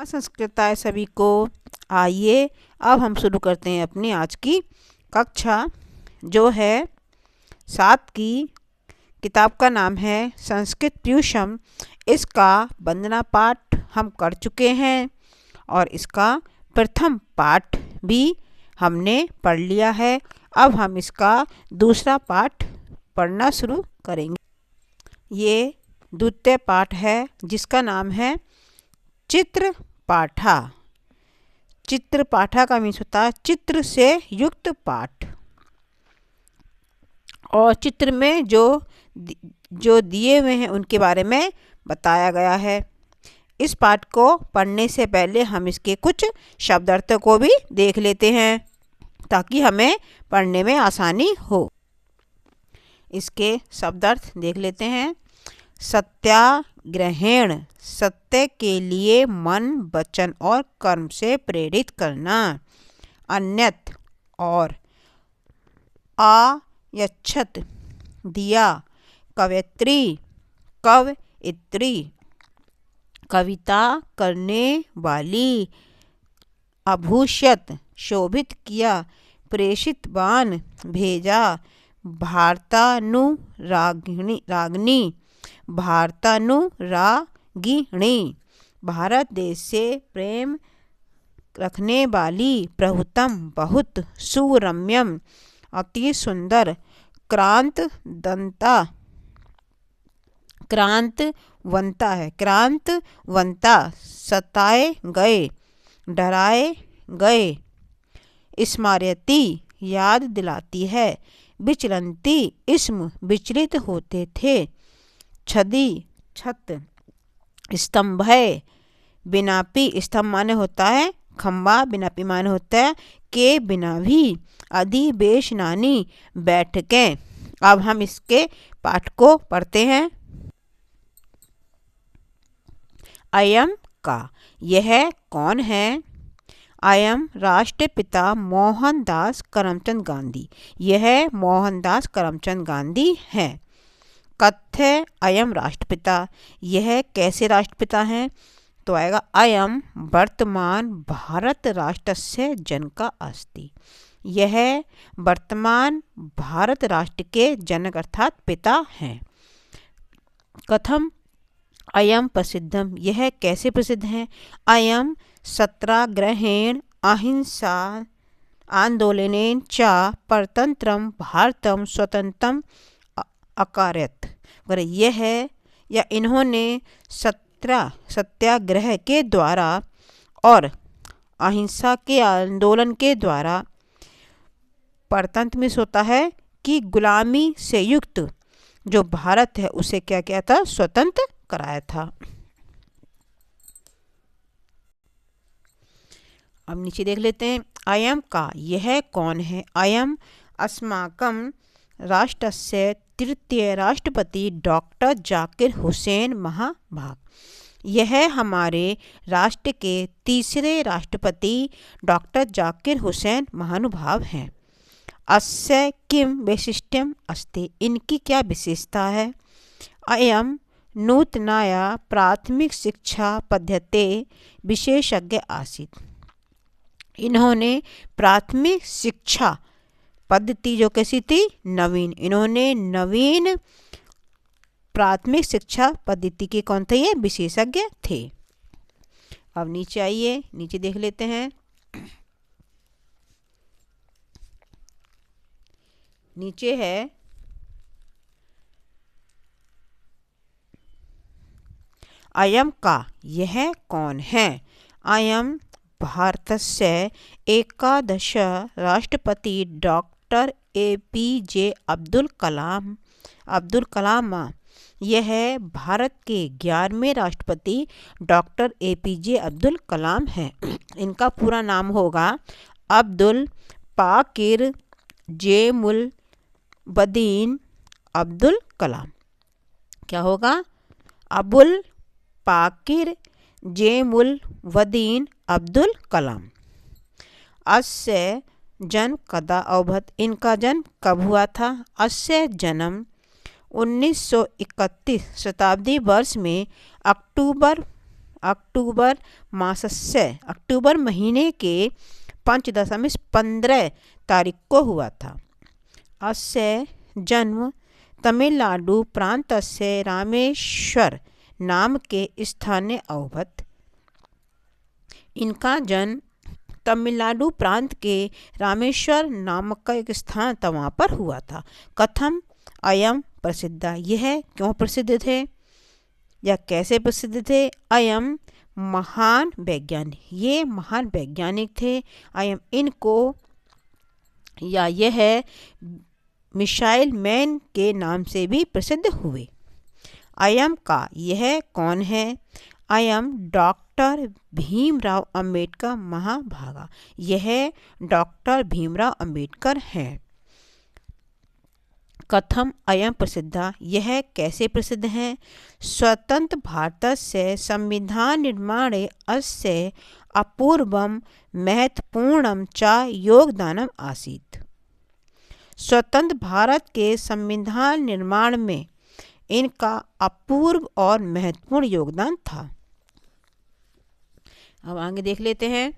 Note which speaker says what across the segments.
Speaker 1: संस्कृताय सभी को। आइए अब हम शुरू करते हैं अपनी आज की कक्षा, जो है 7 की। किताब का नाम है संस्कृत प्यूषम। इसका वंदना पाठ हम कर चुके हैं और इसका प्रथम पाठ भी हमने पढ़ लिया है। अब हम इसका दूसरा पाठ पढ़ना शुरू करेंगे। ये द्वितीय पाठ है जिसका नाम है चित्र पाठा। चित्र पाठा का मीन्स होता है चित्र से युक्त पाठ, और चित्र में जो दिए हुए हैं उनके बारे में बताया गया है। इस पाठ को पढ़ने से पहले हम इसके कुछ शब्दार्थों को भी देख लेते हैं ताकि हमें पढ़ने में आसानी हो। इसके शब्दार्थ देख लेते हैं। सत्याग्रहेण, सत्य के लिए मन, वचन और कर्म से प्रेरित करना। अन्यत, और। आयच्छत, दिया। कवयित्री, कवयित्री, कविता करने वाली। अभूष्यत, शोभित किया। प्रेषितवान, भेजा। रागनी, भारतानुरागिणी, भारत देश से प्रेम रखने वाली। प्रभुतम, बहुत। सुरम्यम, अति सुंदर। क्रांतवंता है, क्रांतवंता, सताए गए, डराए गए। स्मारयति, याद दिलाती है। विचलंती, इसम, विचलित होते थे। छदी, छत। स्तंभय, बिनापी, स्तंभ माने होता है खंबा, बिनापी माने होता है के बिना भी। अधिवेशनानी, बैठकें। अब हम इसके पाठ को पढ़ते हैं। अयम का, यह कौन है। अयम राष्ट्रपिता मोहनदास करमचंद गांधी, यह मोहनदास करमचंद गांधी है। कथ्य अयम राष्ट्रपिता, यह कैसे राष्ट्रपिता हैं, तो आएगा अयम वर्तमान भारत राष्ट्रस्य जनक अस्ति, यह वर्तमान भारत राष्ट्र के जनक अर्थात पिता हैं। कथम अयम प्रसिद्धम, यह कैसे प्रसिद्ध हैं। अयम सत्याग्रहेण अहिंसा आंदोलनेन च परतंत्रम भारतम स्वतंत्रम अकारयत, अगर यह है या इन्होंने सत्याग्रह के द्वारा और अहिंसा के आंदोलन के द्वारा, परतंत्र में होता है कि गुलामी से युक्त जो भारत है उसे क्या किया था, स्वतंत्र कराया था। अब नीचे देख लेते हैं। अयम का, यह कौन है। अयम अस्माकं राष्ट्रस्य तृतीय राष्ट्रपति डॉक्टर जाकिर हुसैन महाभाग, यह हमारे राष्ट्र के तीसरे राष्ट्रपति डॉक्टर जाकिर हुसैन महानुभाव हैं। अस्य किम वैशिष्ट्यम अस्ति, इनकी क्या विशेषता है। अयम नूतनाया प्राथमिक शिक्षा पद्धते विशेषज्ञ आसीत्, इन्होंने प्राथमिक शिक्षा पद्धति जो कैसी थी, नवीन, इन्होंने नवीन प्राथमिक शिक्षा पद्धति के कौन थे, ये विशेषज्ञ थे। अब नीचे आइए, नीचे देख लेते हैं। नीचे है अयम का, यह कौन है। अयम भारतस्य एकादश राष्ट्रपति डॉक्टर APJ अब्दुल कलाम, यह भारत के 11वें राष्ट्रपति डॉक्टर APJ अब्दुल कलाम है। इनका पूरा नाम होगा अब्दुल पाकिर जेमुल बदीन अब्दुल कलाम। क्या होगा, अबुल पाकिर जेमुल वदीन अब्दुल कलाम। अस्य जन्म कदा अभवत्, इनका जन्म कब हुआ था। अस्य जन्म 1931 शताब्दी वर्ष में अक्टूबर अक्टूबर मासस्य अक्टूबर महीने के पंचदशमी 15 तारीख को हुआ था। अस्य जन्म तमिलनाडु प्रान्तस्य रामेश्वर नाम के स्थाने अभवत्। इनका जन्म तमिलनाडु प्रांत के रामेश्वर नामक का एक स्थान था, वहाँ पर हुआ था। कथम अयम प्रसिद्ध, यह क्यों प्रसिद्ध थे या कैसे प्रसिद्ध थे? अयम महान वैज्ञानिक, ये महान वैज्ञानिक थे। अयम इनको या यह मिसाइल मैन के नाम से भी प्रसिद्ध हुए। अयम का यह कौन है? अयम डॉक्टर भीमराव अंबेडकर महाभागा, यह डॉक्टर भीमराव अंबेडकर हैं। कथम अयम प्रसिद्ध, यह कैसे प्रसिद्ध हैं? स्वतंत्र भारतस्य संविधान निर्माणे अस्य अपूर्वम महत्वपूर्णम च योगदानम आसीत्। स्वतंत्र भारत के संविधान निर्माण में इनका अपूर्व और महत्वपूर्ण योगदान था। अब आगे देख लेते हैं।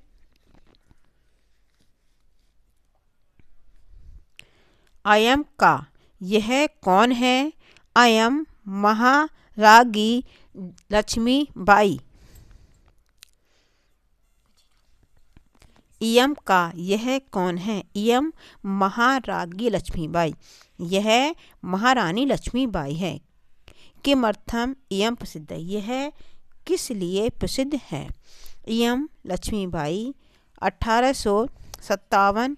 Speaker 1: अयम का यह कौन है? अयम महारागी लक्ष्मीबाई। इयम का यह कौन है? इयम महारागी लक्ष्मीबाई, यह महारानी लक्ष्मीबाई है। किमर्थम इयम प्रसिद्ध, यह किस लिए प्रसिद्ध है? इयम लक्ष्मीबाई 1857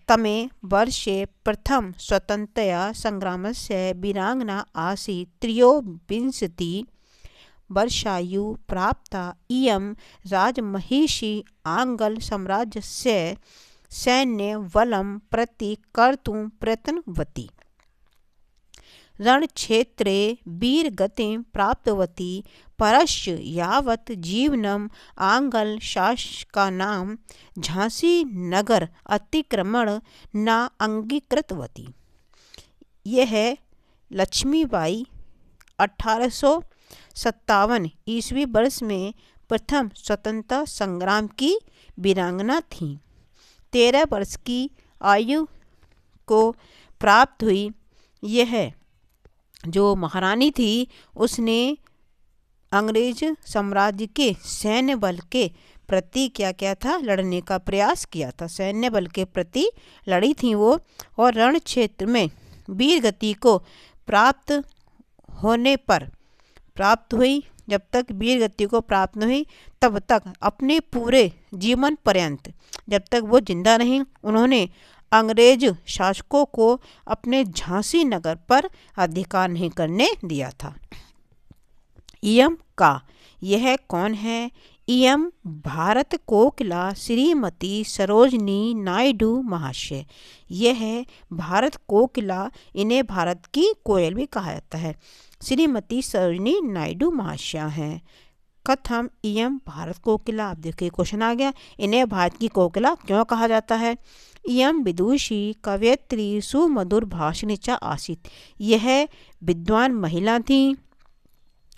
Speaker 1: तमे वर्षे प्रथम स्वतंत्रता संग्रामस्य वीरांगना आसीत्। त्रयोविंशति वर्षायु प्राप्ता इयं राजमहिषी आंग्ल साम्राज्यस्य सैन्यबलं प्रति कर्तुं प्रयत्नवती। रणक्षेत्रे वीरगतिं प्राप्तवती, परश्च यावत् जीवनम् आंग्ल शासकानां झांसी नगर अतिक्रमण न अंगीकृतवती। यह लक्ष्मीबाई 1857 ईस्वी वर्ष में प्रथम स्वतंत्रता संग्राम की वीरांगना थी। 13 वर्ष की आयु को प्राप्त हुई। यह जो महारानी थी उसने अंग्रेज साम्राज्य के सैन्य बल के प्रति क्या किया था? लड़ने का प्रयास किया था। सैन्य बल के प्रति लड़ी थी वो, और रण क्षेत्र में वीर गति को प्राप्त होने पर प्राप्त हुई। जब तक वीर गति को प्राप्त नहीं हुई तब तक अपने पूरे जीवन पर्यंत, जब तक वो जिंदा रहीं, उन्होंने अंग्रेज शासकों को अपने झांसी नगर पर अधिकार नहीं करने दिया था। इयम का यह कौन है? इयम भारत कोकिला श्रीमती सरोजनी नायडू महाशय, यह भारत कोकिला, इन्हें भारत की कोयल भी कहा जाता है। श्रीमती सरोजनी नायडू महाशय हैं। कथम इयम भारत कोकिला, आप देखिए क्वेश्चन आ गया, इन्हें भारत की कोकिला क्यों कहा जाता है? इयम विदुषी कवयित्री सुमधुर भाषिणी च आसीत्, यह विद्वान महिला थी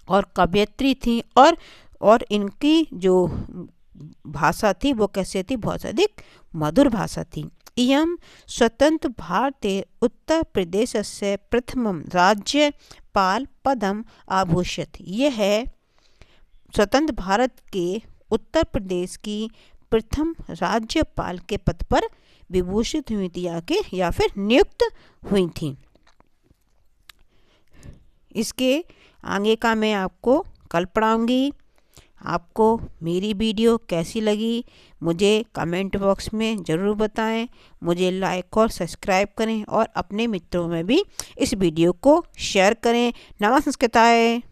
Speaker 1: और कवयित्री थी, और इनकी जो भाषा थी वो कैसे थी? बहुत अधिक मधुर भाषा थी। इयम स्वतंत्र भारते उत्तर प्रदेश से प्रथम राज्यपाल पदम आभूषित, यह स्वतंत्र भारत के उत्तर प्रदेश की प्रथम राज्यपाल के पद पर विभूषित हुई थी या फिर नियुक्त हुई थी। इसके आगे का मैं आपको कल पढ़ाऊँगी। आपको मेरी वीडियो कैसी लगी मुझे कमेंट बॉक्स में ज़रूर बताएं। मुझे लाइक और सब्सक्राइब करें और अपने मित्रों में भी इस वीडियो को शेयर करें। नमः संस्कृताय।